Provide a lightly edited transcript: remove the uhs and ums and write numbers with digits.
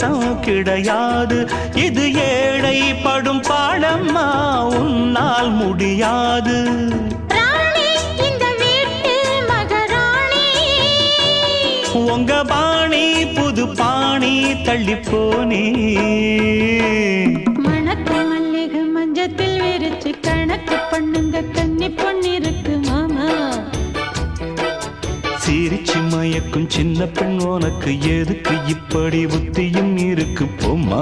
நேசம் கிடையாது. இது ஏழை படும் பாடம்மா, உன்னால் முடியாது. உங்க பாணி புது பாணி தள்ளிப்போனே. மணக்கு மல்லிகை மஞ்சத்தில் விரிச்சு கணக்கு பண்ணுங்க, கன்னி பொண்ணு இருக்கு மாமா. சிரிச்சு மயக்கும் சின்ன பெண் உனக்கு எதுக்கு இப்படி புத்தியும் இருக்கு போம்மா.